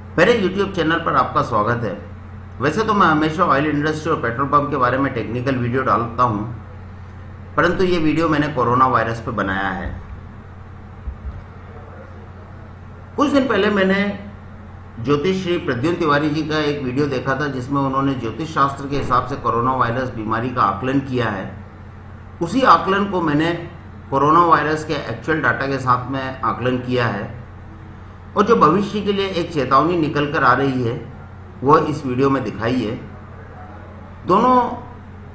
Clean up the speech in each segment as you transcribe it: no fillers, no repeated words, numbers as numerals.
मेरे YouTube channel पर आपका स्वागत है। वैसे तो मैं हमेशा ऑयल इंडस्ट्री और पेट्रोल पंप के बारे में टेक्निकल वीडियो डालता हूं, परंतु ये वीडियो मैंने कोरोना वायरस पर बनाया है। कुछ दिन पहले मैंने ज्योतिष श्री प्रद्युम्न तिवारी जी का एक वीडियो देखा था, जिसमें उन्होंने ज्योतिष शास्त्र के हिसाब से कोरोना वायरस बीमारी का आकलन किया है। उसी आकलन को मैंने कोरोना वायरस के एक्चुअल डाटा के साथ में आकलन किया है, और जो भविष्य के लिए एक चेतावनी निकल कर आ रही है वह इस वीडियो में दिखाई है। दोनों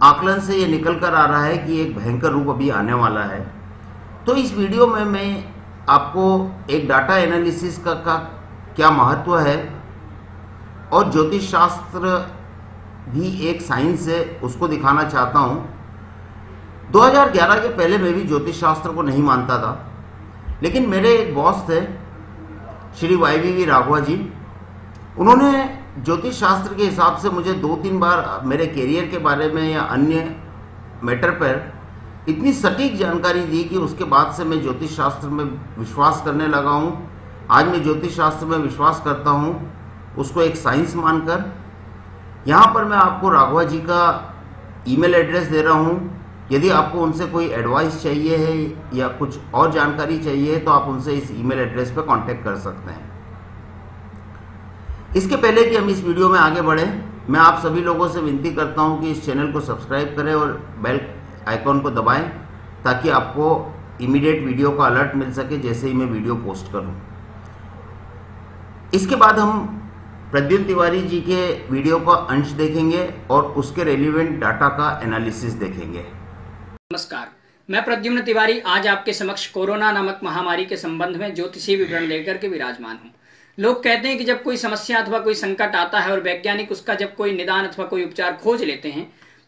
आकलन से ये निकल कर आ रहा है कि एक भयंकर रूप अभी आने वाला है। तो इस वीडियो में मैं आपको एक डाटा एनालिसिस का क्या महत्व है, और ज्योतिष शास्त्र भी एक साइंस है, उसको दिखाना चाहता हूँ। 2011 के पहले मैं भी ज्योतिष शास्त्र को नहीं मानता था, लेकिन मेरे एक बॉस थे श्री YVV राघवा जी। उन्होंने ज्योतिष शास्त्र के हिसाब से मुझे 2-3 बार मेरे करियर के बारे में या अन्य मैटर पर इतनी सटीक जानकारी दी कि उसके बाद से मैं ज्योतिष शास्त्र में विश्वास करने लगा हूँ। आज मैं ज्योतिष शास्त्र में विश्वास करता हूँ, उसको एक साइंस मानकर। यहाँ पर मैं आपको राघवा जी का ईमेल एड्रेस दे रहा हूँ। यदि आपको उनसे कोई एडवाइस चाहिए है या कुछ और जानकारी चाहिए तो आप उनसे इस ईमेल एड्रेस पर कांटेक्ट कर सकते हैं। इसके पहले कि हम इस वीडियो में आगे बढ़ें, मैं आप सभी लोगों से विनती करता हूं कि इस चैनल को सब्सक्राइब करें और बेल आइकॉन को दबाएं, ताकि आपको इमीडिएट वीडियो का अलर्ट मिल सके जैसे ही मैं वीडियो पोस्ट करूं। इसके बाद हम प्रद्युम्न तिवारी जी के वीडियो का अंश देखेंगे और उसके रेलिवेंट डाटा का एनालिसिस देखेंगे। नमस्कार, मैं प्रद्युम्न तिवारी आज आपके समक्ष कोरोना नामक महामारी के संबंध में ज्योतिषीय विवरण लेकर के विराजमान हूँ। लोग कहते हैं कि जब कोई समस्या अथवा कोई संकट आता है और वैज्ञानिक उसका जब कोई निदान अथवा कोई उपचार खोज लेते हैं,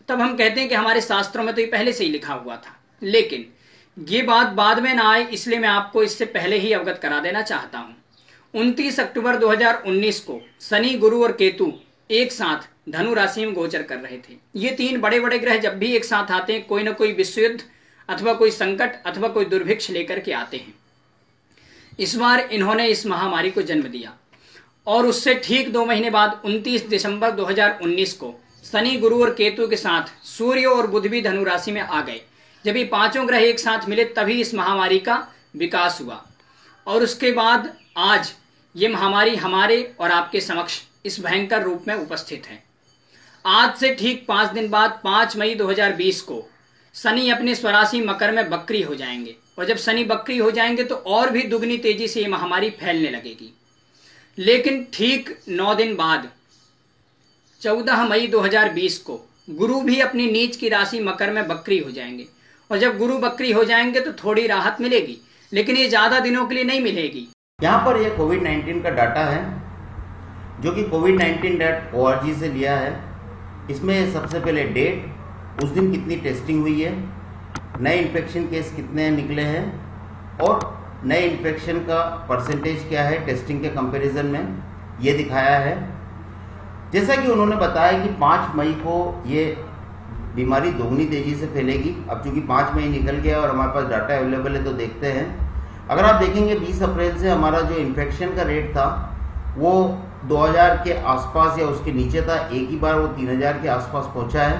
तब हम कहते हैं कि हमारे शास्त्रों में तो ये पहले से ही लिखा हुआ था। लेकिन ये बात बाद में ना आए, इसलिए मैं आपको इससे पहले ही अवगत करा देना चाहता हूँ। 29 अक्टूबर 2019 को शनि, गुरु और केतु एक साथ धनु राशि में गोचर कर रहे थे। ये 3 बड़े बड़े ग्रह जब भी एक साथ आते हैं, कोई ना कोई विश्व युद्ध अथवा कोई संकट अथवा कोई दुर्भिक्ष लेकर के आते हैं। इस बार इन्होंने इस महामारी को जन्म दिया, और उससे ठीक 2 महीने बाद 29 दिसंबर 2019 को शनि, गुरु और केतु के साथ सूर्य और बुध भी धनु राशि में आ गए। जब ये 5 ग्रह एक साथ मिले तभी इस महामारी का विकास हुआ, और उसके बाद आज ये महामारी हमारे और आपके समक्ष इस भयंकर रूप में उपस्थित है। आज से ठीक 5 दिन बाद 5 मई 2020 को शनि अपने स्वराशि मकर में बकरी हो जाएंगे, और जब शनि बकरी हो जाएंगे तो और भी दुगनी तेजी से ये महामारी फैलने लगेगी। लेकिन ठीक 9 दिन बाद 14 मई 2020 को गुरु भी अपनी नीच की राशि मकर में बकरी हो जाएंगे, और जब गुरु बकरी हो जाएंगे तो थोड़ी राहत मिलेगी, लेकिन ये ज्यादा दिनों के लिए नहीं मिलेगी। यहाँ पर ये कोविड-19 का डाटा है, जो कि covid19.org से लिया है। इसमें सबसे पहले डेट, उस दिन कितनी टेस्टिंग हुई है, नए इन्फेक्शन केस कितने निकले हैं, और नए इन्फेक्शन का परसेंटेज क्या है टेस्टिंग के कंपैरिजन में, ये दिखाया है। जैसा कि उन्होंने बताया कि 5 मई को ये बीमारी दोगुनी तेजी से फैलेगी। अब चूंकि 5 मई निकल गया और हमारे पास डाटा अवेलेबल है, तो देखते हैं। अगर आप देखेंगे 20 अप्रैल से हमारा जो इन्फेक्शन का रेट था वो 2000 के आसपास या उसके नीचे था। एक ही बार वो 3000 के आसपास पहुंचा है,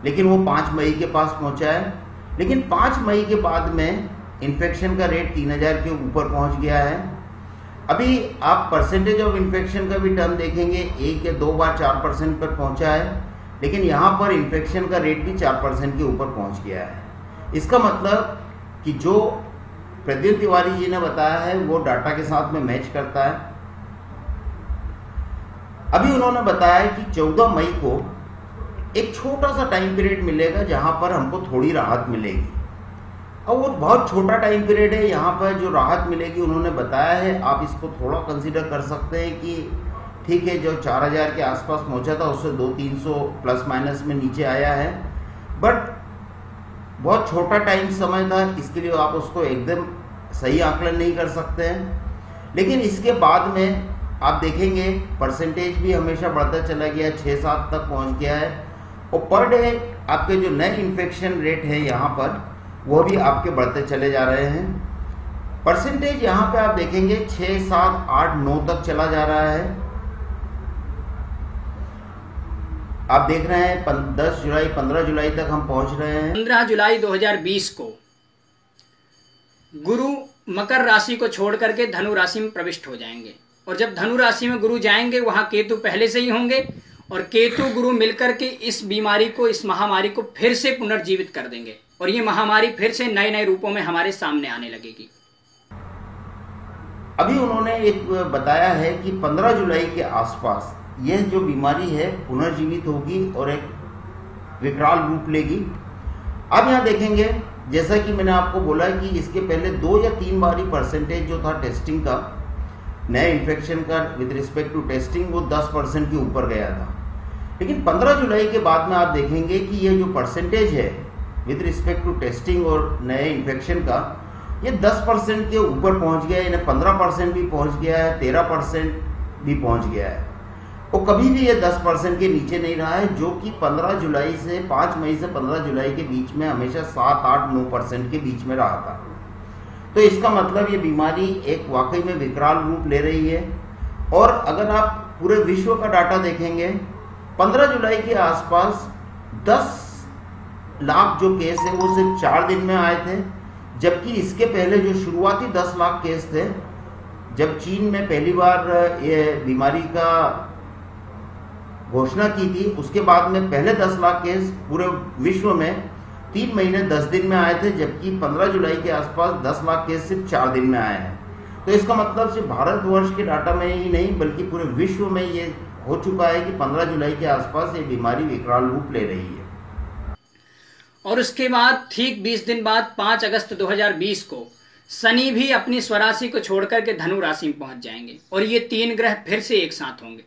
लेकिन वो 5 मई के पास पहुंचा है। लेकिन 5 मई के बाद में इन्फेक्शन का रेट 3000 के ऊपर पहुंच गया है। अभी आप परसेंटेज ऑफ इन्फेक्शन का भी टर्म देखेंगे, 1 या 2 बार 4% पर पहुंचा है, लेकिन यहाँ पर इन्फेक्शन का रेट भी 4% के ऊपर पहुंच गया है। इसका मतलब कि जो प्रद्युम्न तिवारी जी ने बताया है वो डाटा के साथ में मैच करता है। अभी उन्होंने बताया कि 14 मई को एक छोटा सा टाइम पीरियड मिलेगा जहां पर हमको थोड़ी राहत मिलेगी, और वो बहुत छोटा टाइम पीरियड है। यहाँ पर जो राहत मिलेगी उन्होंने बताया है, आप इसको थोड़ा कंसीडर कर सकते हैं कि ठीक है, जो 4000 के आसपास पहुंचा था उससे 200-300 प्लस माइनस में नीचे आया है, बट बहुत छोटा टाइम समय था, इसके लिए आप उसको एकदम सही आकलन नहीं कर सकते हैं। लेकिन इसके बाद में आप देखेंगे परसेंटेज भी हमेशा बढ़ता चला गया, 6-7 तक पहुंच गया है, और पर डे आपके जो नए इन्फेक्शन रेट है यहाँ पर वो भी आपके बढ़ते चले जा रहे हैं। परसेंटेज यहाँ पे आप देखेंगे 6, 7, 8, 9 तक चला जा रहा है। आप देख रहे हैं 10 जुलाई 15 जुलाई तक हम पहुंच रहे हैं। 15 जुलाई 2020 को गुरु मकर राशि को छोड़ करके धनु राशि में प्रविष्ट हो जाएंगे, और जब धनु राशि में गुरु जाएंगे वहां केतु पहले से ही होंगे, और केतु गुरु मिलकर के इस बीमारी को, इस महामारी को फिर से पुनर्जीवित कर देंगे, और ये महामारी फिर से नए नए रूपों में हमारे सामने आने लगेगी। अभी उन्होंने एक बताया है कि 15 जुलाई के आसपास यह जो बीमारी है पुनर्जीवित होगी और एक विकराल रूप लेगी। अब यहाँ देखेंगे, जैसा कि मैंने आपको बोला कि इसके पहले 2 या 3 बार ही परसेंटेज जो था टेस्टिंग का, नए इन्फेक्शन का विद रिस्पेक्ट टू टेस्टिंग, वो 10% के ऊपर गया था। लेकिन 15 जुलाई के बाद में आप देखेंगे कि ये जो परसेंटेज है विद रिस्पेक्ट टू टेस्टिंग और नए इन्फेक्शन का, ये 10% के ऊपर पहुंच गया है, यानी 15% भी पहुंच गया है, 13% भी पहुंच गया है। वो कभी भी ये 10% के नीचे नहीं रहा है, जो कि 15 जुलाई से 5 मई से 15 जुलाई के बीच में हमेशा 7, 8, 9% के बीच में रहा था। तो इसका मतलब ये बीमारी एक वाकई में विकराल रूप ले रही है। और अगर आप पूरे विश्व का डाटा देखेंगे, 15 जुलाई के आसपास 10 लाख जो केस है वो सिर्फ 4 दिन में आए थे, जबकि इसके पहले जो शुरुआती 10 लाख केस थे, जब चीन में पहली बार ये बीमारी का घोषणा की थी, उसके बाद में पहले 10 लाख केस पूरे विश्व में 3 महीने 10 दिन में आए थे, जबकि 15 जुलाई के आसपास 10 लाख केस सिर्फ 4 दिन में आए हैं। तो इसका मतलब सिर्फ भारतवर्ष के डाटा में ही नहीं बल्कि पूरे विश्व में ये हो चुका है कि 15 जुलाई के आसपास ये बीमारी विकराल रूप ले रही है। और उसके बाद ठीक 20 दिन बाद 5 अगस्त 2020 को शनि भी अपनी स्वराशि को छोड़कर के धनु राशि में पहुंच जाएंगे, और ये 3 ग्रह फिर से एक साथ होंगे।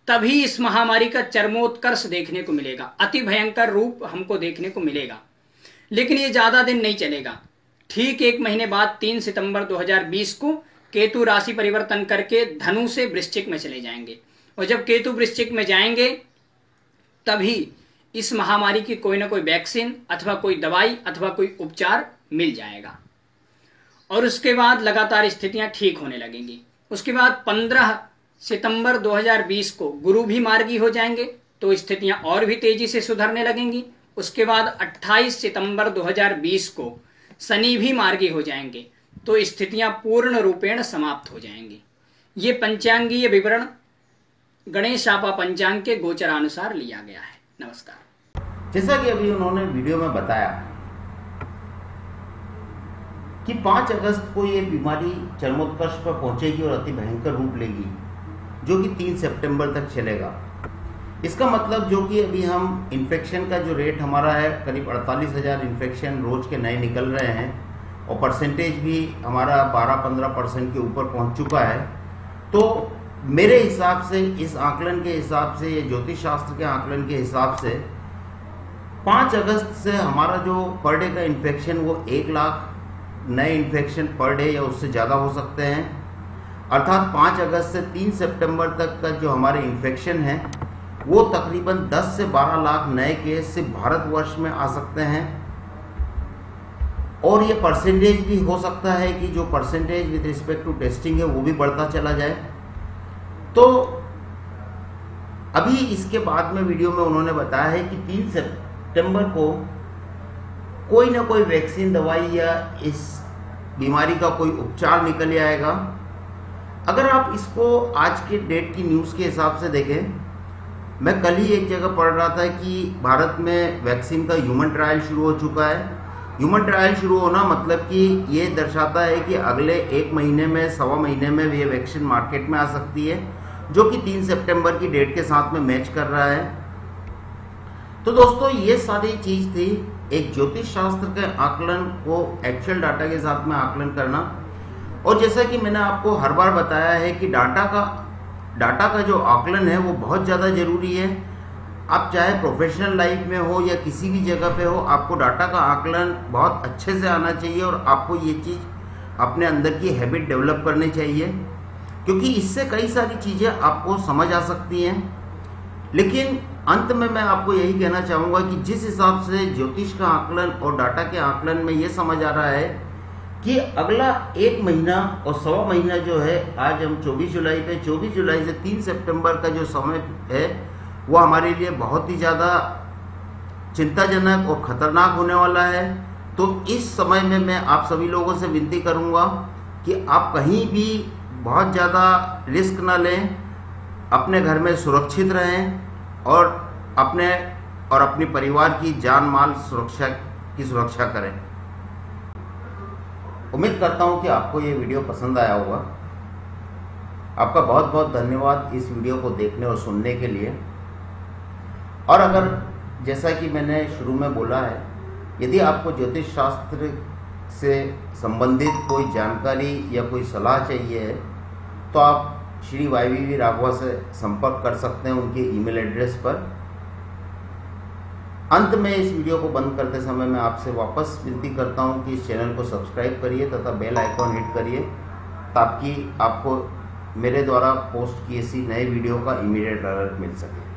तभी इस महामारी का चरमोत्कर्ष देखने को मिलेगा, अति भयंकर रूप हमको देखने को मिलेगा। लेकिन ये ज्यादा दिन नहीं चलेगा। ठीक 1 महीने बाद 3 सितंबर 2020 को केतु राशि परिवर्तन करके धनु से वृश्चिक में चले जाएंगे, और जब केतु वृश्चिक में जाएंगे तभी इस महामारी की कोई ना कोई वैक्सीन अथवा कोई दवाई अथवा कोई उपचार मिल जाएगा, और उसके बाद लगातार स्थितियां ठीक होने लगेंगी। उसके बाद 15 सितंबर 2020 को गुरु भी मार्गी हो जाएंगे, तो स्थितियां और भी तेजी से सुधरने लगेंगी। उसके बाद 28 सितंबर 2020 को शनि भी मार्गी हो जाएंगे, तो स्थितियां पूर्ण रूपेण समाप्त हो जाएंगी। ये पंचांगीय विवरण गणेश आपा पंचांग के गोचरानुसार लिया गया है। नमस्कार। जैसा कि अभी उन्होंने वीडियो में बताया कि 5 अगस्त को ये बीमारी चरमोत्कर्ष पर पहुंचेगी और अति भयंकर रूप लेगी, जो कि 3 सितंबर तक चलेगा। इसका मतलब जो कि अभी हम इन्फेक्शन का जो रेट हमारा है, करीब 48,000 इन्फेक्शन रोज के नए निकल रहे हैं, और परसेंटेज भी हमारा 12-15% के ऊपर पहुंच चुका है। तो मेरे हिसाब से, इस आकलन के हिसाब से, ये ज्योतिष शास्त्र के आकलन के हिसाब से 5 अगस्त से हमारा जो पर डे का इन्फेक्शन वो 1 लाख नए इन्फेक्शन पर डे या उससे ज़्यादा हो सकते हैं। अर्थात 5 अगस्त से 3 सितंबर तक का जो हमारे इन्फेक्शन है वो तकरीबन 10 से 12 लाख नए केस सिर्फ भारतवर्ष में आ सकते हैं। और ये परसेंटेज भी हो सकता है कि जो percentage with respect to testing है वो भी बढ़ता चला जाए। तो अभी इसके बाद में वीडियो में उन्होंने बताया है कि 3 सितंबर को कोई ना कोई वैक्सीन, दवाई या इस बीमारी का कोई उपचार निकल आएगा। अगर आप इसको आज के डेट की न्यूज़ के हिसाब से देखें, मैं कल ही एक जगह पढ़ रहा था कि भारत में वैक्सीन का ह्यूमन ट्रायल शुरू हो चुका है। ह्यूमन ट्रायल शुरू होना मतलब कि ये दर्शाता है कि अगले 1 महीने में, 1.25 महीने में ये वैक्सीन मार्केट में आ सकती है, जो कि 3 सितंबर की डेट के साथ में मैच कर रहा है। तो दोस्तों, ये सारी चीज़ थी एक ज्योतिष शास्त्र के आकलन को एक्चुअल डाटा के साथ में आकलन करना। और जैसा कि मैंने आपको हर बार बताया है कि डाटा का जो आकलन है वो बहुत ज़्यादा ज़रूरी है। आप चाहे प्रोफेशनल लाइफ में हो या किसी भी जगह पे हो, आपको डाटा का आकलन बहुत अच्छे से आना चाहिए और आपको ये चीज़ अपने अंदर की हैबिट डेवलप करनी चाहिए, क्योंकि इससे कई सारी चीज़ें आपको समझ आ सकती हैं। लेकिन अंत में मैं आपको यही कहना चाहूँगा कि जिस हिसाब से ज्योतिष का आकलन और डाटा के आकलन में ये समझ आ रहा है कि अगला 1 महीना और 1.25 महीना जो है, आज हम 24 जुलाई पे, 24 जुलाई से 3 सितंबर का जो समय है वो हमारे लिए बहुत ही ज़्यादा चिंताजनक और ख़तरनाक होने वाला है। तो इस समय में मैं आप सभी लोगों से विनती करूंगा कि आप कहीं भी बहुत ज़्यादा रिस्क ना लें, अपने घर में सुरक्षित रहें और अपने परिवार की जान माल सुरक्षा करें। उम्मीद करता हूं कि आपको ये वीडियो पसंद आया होगा। आपका बहुत बहुत धन्यवाद इस वीडियो को देखने और सुनने के लिए। और अगर जैसा कि मैंने शुरू में बोला है, यदि आपको ज्योतिष शास्त्र से संबंधित कोई जानकारी या कोई सलाह चाहिए है तो आप श्री YVV राघवा से संपर्क कर सकते हैं उनके ईमेल एड्रेस पर। अंत में इस वीडियो को बंद करते समय मैं आपसे वापस विनती करता हूं कि इस चैनल को सब्सक्राइब करिए तथा बेल आइकॉन हिट करिए ताकि आपको मेरे द्वारा पोस्ट की ऐसी नए वीडियो का इमीडिएट अलर्ट मिल सके।